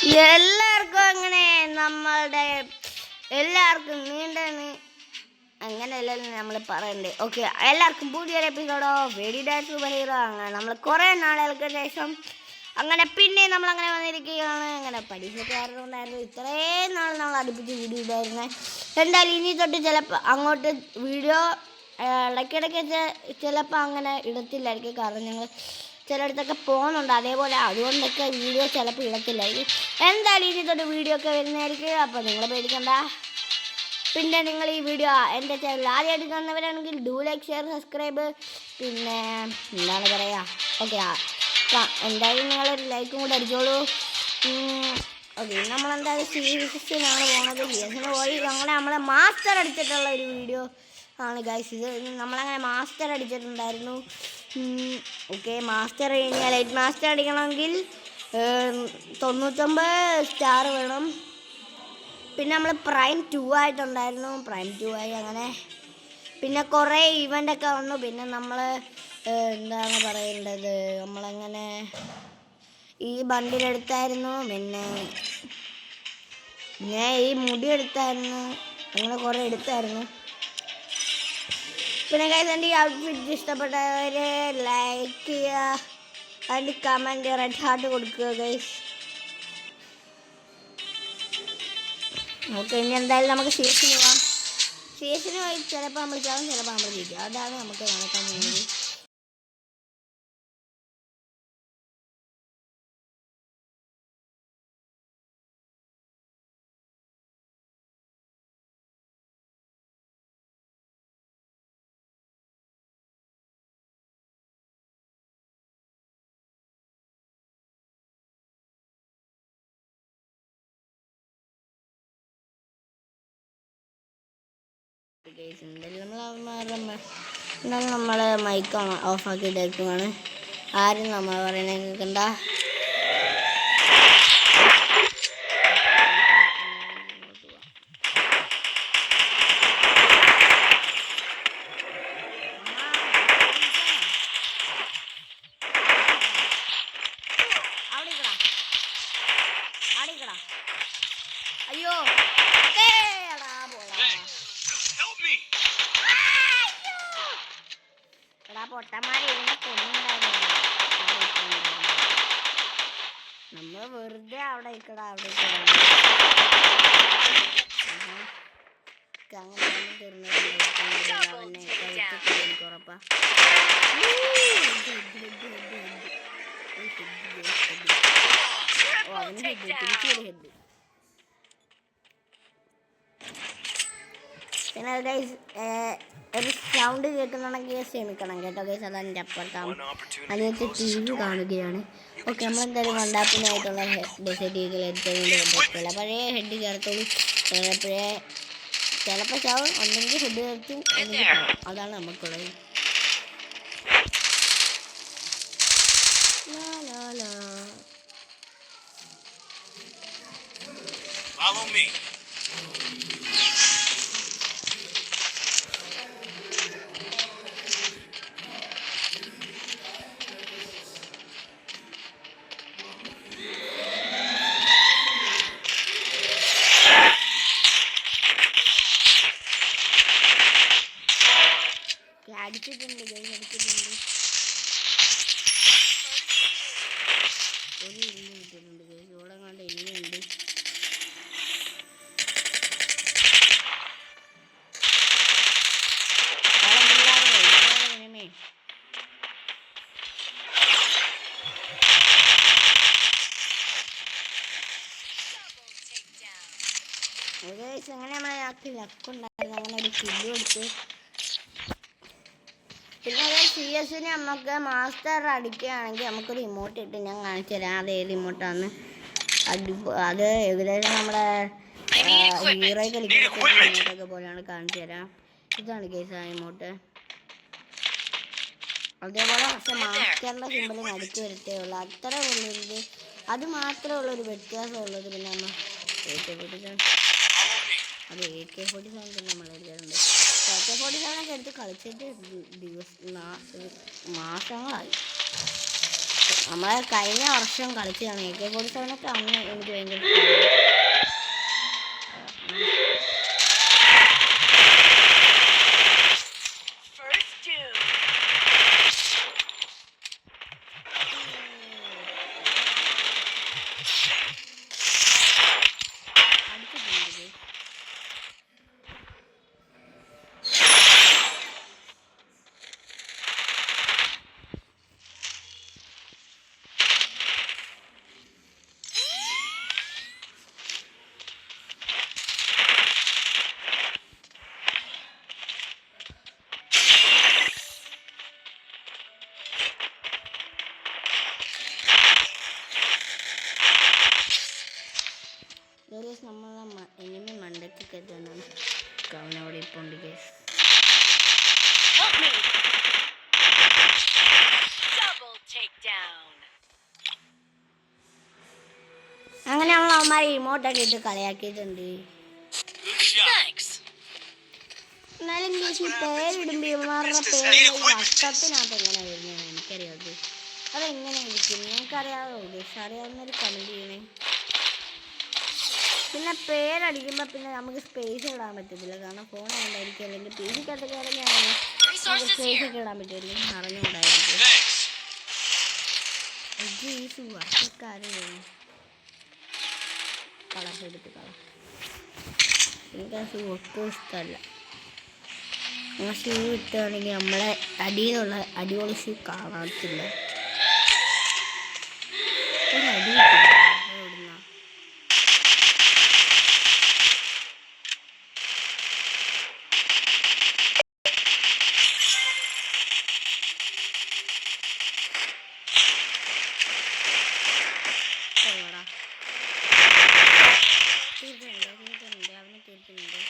എല്ലാവർക്കും അങ്ങനെ നമ്മളുടെ എല്ലാവർക്കും അങ്ങനെയല്ലല്ലോ നമ്മൾ പറയണ്ടേ. ഓക്കെ, എല്ലാവർക്കും പുതിയൊരു എപ്പിസോഡോ വെടി ഡാൻസ് സൂപ്പർ ഹീറോ. അങ്ങനെ നമ്മൾ കുറേ നാളുകൾക്ക് ശേഷം അങ്ങനെ പിന്നെ നമ്മളങ്ങനെ വന്നിരിക്കുകയാണ്. അങ്ങനെ പരീക്ഷക്കാരനുണ്ടായിരുന്നു. ഇത്രയും നാൾ നമ്മൾ അടുപ്പിച്ച് വീഡിയോ ഇടായിരുന്നേ. എന്തായാലും ഇനി തൊട്ട് ചിലപ്പോൾ അങ്ങോട്ട് വീഡിയോ ഇടയ്ക്കിടയ്ക്ക് ചിലപ്പോൾ അങ്ങനെ ഇടത്തില്ലായിരിക്കും. കാരണം ഞങ്ങൾ ചിലയിടത്തൊക്കെ പോകുന്നുണ്ട്, അതേപോലെ അതുകൊണ്ടൊക്കെ വീഡിയോ ചിലപ്പോൾ ഇടത്തില്ലായിരിക്കും. എന്തായാലും ഇനി തൊട്ട് വീഡിയോ ഒക്കെ വരുന്നതായിരിക്കും. അപ്പോൾ നിങ്ങൾ പേടിക്കണ്ട. പിന്നെ നിങ്ങൾ ഈ വീഡിയോ എൻ്റെ ചാനൽ ആദ്യമായിട്ട് കാണുന്നവരാണെങ്കിൽ ഡു ലൈക്ക് ഷെയർ സബ്സ്ക്രൈബ്. പിന്നെ എന്താണ് പറയുക, ഓക്കെ എന്തായാലും നിങ്ങളൊരു ലൈക്കും കൂടെ അടിച്ചോളൂ. ഓക്കെ, നമ്മളെന്തായാലും സീരീസിനാണ് പോകുന്നത്. സീരീസിന് പോയി നമ്മളെ മാസ്റ്റർ അടിച്ചിട്ടുള്ള ഒരു വീഡിയോ ആണ് ഗൈസ്. ഇത് നമ്മളങ്ങനെ മാസ്റ്റർ അടിച്ചിട്ടുണ്ടായിരുന്നു. ഓക്കെ, മാസ്റ്റർ കഴിഞ്ഞാൽ ലൈറ്റ് മാസ്റ്റർ അടിക്കണമെങ്കിൽ 99 സ്റ്റാർ വേണം. പിന്നെ നമ്മൾ പ്രൈം 2 ആയിട്ടുണ്ടായിരുന്നു. പ്രൈം 2 ആയി. അങ്ങനെ പിന്നെ കുറേ ഇവൻ്റൊക്കെ വന്നു. പിന്നെ നമ്മൾ എന്താണ് പറയേണ്ടത്, നമ്മളങ്ങനെ ഈ ബണ്ടിലെടുത്തായിരുന്നു. പിന്നെ ഈ മുടി എടുത്തായിരുന്നു. അങ്ങനെ കുറേ എടുത്തായിരുന്നു. പിന്നെ ഗൈസ്, എൻ്റെ ഈ ഔട്ട്ഫിറ്റ് ഇഷ്ടപ്പെട്ടവർ ലൈക്ക് ചെയ്യുക, അതിൻ്റെ കമൻറ്റ് റെഡ് ഹാർട്ട് കൊടുക്കുക ഗൈസ്. ഓക്കെ, ഇനി എന്തായാലും നമുക്ക് സീസണിന് പോകാം. സീസണിന് പോയി ചിലപ്പോൾ നമ്മൾ ചാവും, ചിലപ്പോൾ നമ്മൾ ജയിക്കും. അതാണ് നമുക്ക് നടക്കാൻ പോകുന്നത്. എന്തായാലും നമ്മൾ മൈക്ക് ഓഫാക്കിയിട്ടേക്കുവാണ്. ആരും നമ്മൾ പറയുന്നത് കേൾക്കണ്ട. അയ്യോ പൊട്ടന്മാരെ നമ്മൾ വെറുതെ അവിടെ ഉറപ്പാ. പിന്നെ ഗൈസ് ഒരു സൗണ്ട് കേൾക്കുന്നുണ്ടെങ്കിൽ ക്ഷമിക്കണം കേട്ടോ ഗൈസ്. അതെൻ്റെ അപ്പുറത്താണ്, അതിനകത്ത് ടി വി കാണുകയാണ്. ഓക്കെ, നമ്മളെന്തായാലും വണ്ടാപ്പിനായിട്ടുള്ള ഡെസേർട്ട് ഈഗിൾ എടുത്തുകൊണ്ട് പഴയ ഹെഡ് ചേർത്തോളൂ. ചിലപ്പോൾ ചാവും, ഒന്നെങ്കിൽ ഹെഡ് ചേർത്തും അല്ലെങ്കിൽ ചാവും. അതാണ് നമുക്കുള്ളത്. Follow me. അടിച്ചിട്ടുണ്ട് ഒരു ഇന്ന് കിട്ടിയിട്ടുണ്ട് ഗൈസ്. ഇവിടെ കണ്ട് ഇനിയുണ്ട്. അങ്ങനെ നമ്മളെ ലക്കുണ്ടായിരുന്നു. അങ്ങനെ ഒരു കില്ല് കൊടുത്ത്. പിന്നെ CS നമുക്ക് മാസ്റ്റർ അടിക്കുകയാണെങ്കിൽ നമുക്കൊരു ഇമോട്ട് ഇട്ട് ഞാൻ കാണിച്ചു തരാം. അത് ഏത് ഇമോട്ടാണ്. അത് ഏകദേശം നമ്മുടെ ഹീറോയെ കളിക്കുന്ന ഇമോട്ടൊക്കെ പോലെയാണ്. കാണിച്ചു തരാം. ഇതാണ് കേസ് ആ ഇമോട്ട്. അതേപോലെ പക്ഷെ മാസ്റ്ററിൻ്റെ സിമ്പിൾ നടുക്ക് വരത്തേ ഉള്ളൂ. അത്ര ഉള്ളത്, അത് മാത്രമേ ഉള്ളൊരു വ്യത്യാസമുള്ളത്. പിന്നെ നമ്മൾ AK-47 അത് AK-47 പിന്നെ നമ്മൾ എടുക്കാറുണ്ട്. AK-47 എടുത്ത് കളിച്ചിട്ട് മാസങ്ങളായി. നമ്മളെ കഴിഞ്ഞ വർഷം കളിച്ചതാണ് AK-47 അന്ന് എനിക്ക് ഭയങ്കര ഇഷ്ടമാണ്. നമ്മളെ എനിമി മണ്ടയ്ക്ക് കയറ്റാനാണ് അവിടെ ഇപ്പോൾ ഉണ്ട് കേസ്. അങ്ങനെ നമ്മൾ അവന്മാരെ ഇമോട്ടൊക്കെ ഇട്ട് കളിയാക്കിയിട്ടുണ്ട്. എന്നാലും ചേച്ചി പേരിടുമ്പോൾ ഇവന്മാരുടെ പേര് വട്ടത്തിനകത്ത് എങ്ങനെ വരുന്നത് എനിക്കറിയാതെ. അതെങ്ങനെ ഇരിക്കും ഞങ്ങൾക്കറിയാമോ? പക്ഷെ അറിയാവുന്നൊരു കമൻറ്റ് ചെയ്യണേ. പിന്നെ പേരടിക്കുമ്പോൾ പിന്നെ നമുക്ക് സ്പേസ് ഇടാൻ പറ്റത്തില്ല, കാരണം ഫോൺ കൊണ്ടായിരിക്കും. അല്ലെങ്കിൽ പി സിക്കകത്തൊക്കെ ആണെങ്കിൽ നമുക്ക് സ്പേസ് ഒക്കെ ഇടാൻ പറ്റുമായിരിക്കും, അറിഞ്ഞുകൊണ്ടായിരിക്കും. ഈ വർഷക്കാര് കളർ എടുത്ത് കളർ എനിക്ക് ആ ഷൂ ഒട്ടും ഇഷ്ടമല്ല. ആ ഷൂ ഇട്ടാണെങ്കിൽ നമ്മളെ അടിയിലുള്ള അടിപൊളി ഷൂ കാണത്തില്ല. ഒരു അടി കിട്ടില്ല ഓടുന്ന. അവനെ തീർക്കുന്നുണ്ട്.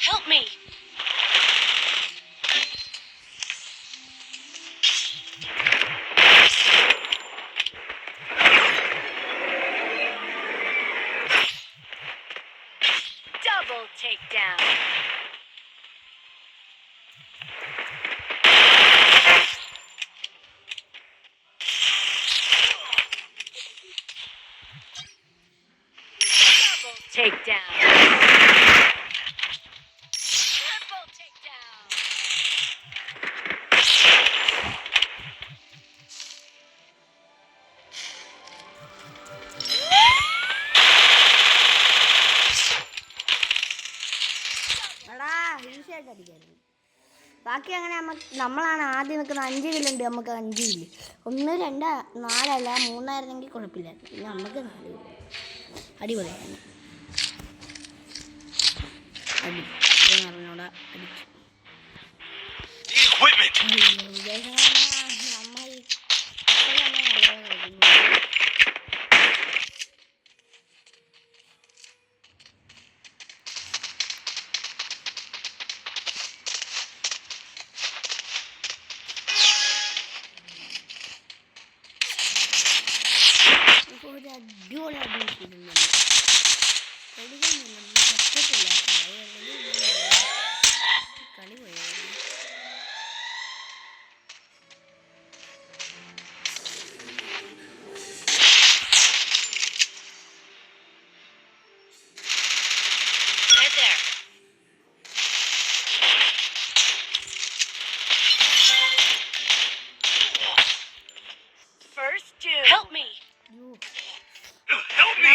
Help me. Double takedown. Double takedown. Triple takedown. അടിക്കായിരുന്നു. ബാക്കി അങ്ങനെ നമ്മളാണ് ആദ്യം നിൽക്കുന്ന 5 കില്ലുണ്ട്. നമുക്ക് 5 കില്ല്, 1 2 4 അല്ല 3 ആയിരുന്നെങ്കിൽ കുഴപ്പമില്ലായിരുന്നു. പിന്നെ നമുക്ക് 4 കില്ല് അടിപൊളിയായിരുന്നു. അറിഞ്ഞൂടാ അടിച്ചു. നമ്മൾ ഒരു അടിപൊളി അഭിനയിച്ചിരുന്നു. പറ്റത്തില്ല കളി പോയായിരുന്നു.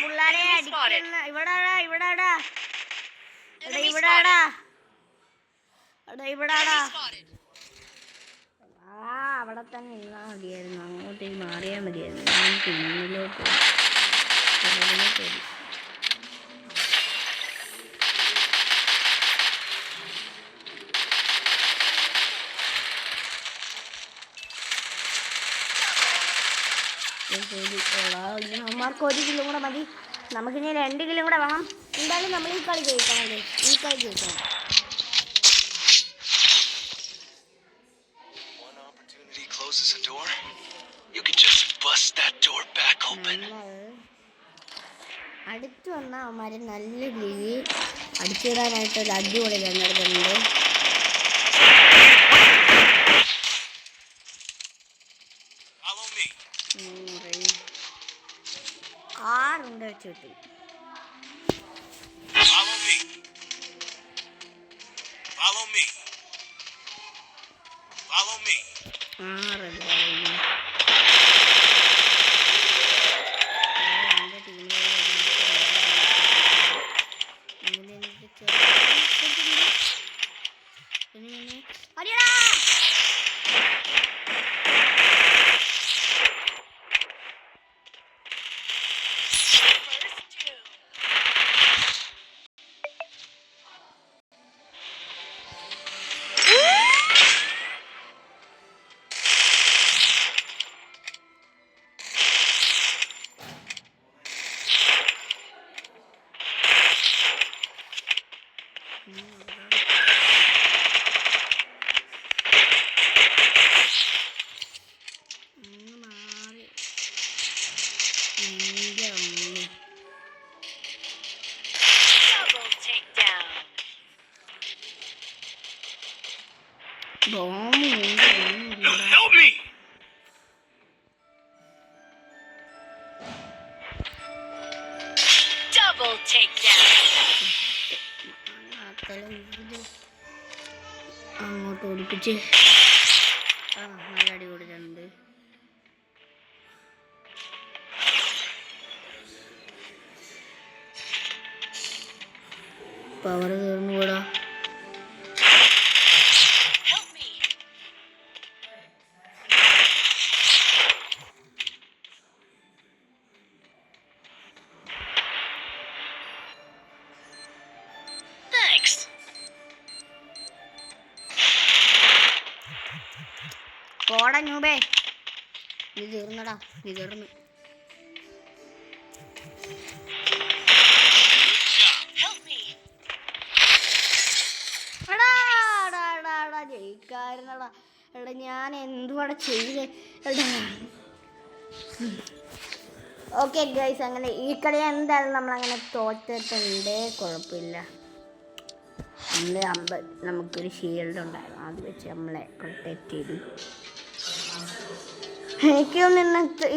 പിള്ളേരെ അടിക്കുന്ന ഇവിടാടാ ഇവിടാടാ ഇവിടാടാ ഇവിടാടാ. അവിടെ തന്നെ ഇരുന്നാൽ മതിയായിരുന്നു, അങ്ങോട്ടേക്ക് മാറിയാൽ മതിയായിരുന്നു. ഞാൻ പിന്നിലോട്ട് അമ്മമാർക്ക് 1 കിലോ കൂടെ മതി. നമുക്കിനി 2 കിലോ കൂടെ വേണം. എന്തായാലും നമ്മൾ ഈ കളി ജയിക്കണമല്ലേ, ഈ കളി ജയിക്കണം. Closes a door, you can just bust that door അടുത്ത് വന്ന അവന്മാരെ നല്ല രീതിയിൽ അടിച്ചിടാനായിട്ട് ഒരു അടിപൊളി തിരഞ്ഞെടുക്കുന്നുണ്ട്. ആറുണ്ട് വെച്ച് കിട്ടി. Double takedown. Help me! Double takedown. അങ്ങോട്ട് ഓടിപ്പിച്ച് നല്ല അടി കൊടുക്കുന്നുണ്ട്. പവർ തീർന്നു കൂടാ. Help me. Thanks. പോടാ ന്യൂബേ, നീ തീർന്നടാ, നീ തീർന്നു. Help me. എടാ ജയിക്കായിരുന്നടാ. എടാ ഞാൻ എന്തുവാടെ ചെയ്ത്. എടാ ഓക്കെ ഗൈസ്, അങ്ങനെ ഈ കളി എന്തായാലും നമ്മളങ്ങനെ തോറ്റിട്ടുണ്ട്. കുഴപ്പമില്ല. നമുക്കൊരു ഷീൽഡ് ഉണ്ടായിരുന്നു, അത് വെച്ച് നമ്മളെ പ്രൊട്ടക്റ്റ് ചെയ്തു. എനിക്കും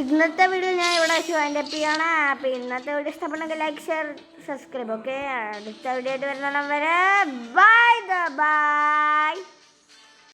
ഇന്നത്തെ വീഡിയോ ഞാൻ ഇവിടെ വെച്ച് വൈൻഡപ്പ് ചെയ്യാണ്. അപ്പോൾ ഇന്നത്തെ വീഡിയോ ഇഷ്ടപ്പെട്ടെങ്കിൽ ലൈക്ക്, ഷെയർ, സബ്സ്ക്രൈബ്. ഓക്കെ, അടുത്ത വീഡിയോ ആയിട്ട് വരുന്ന വരെ ബൈ.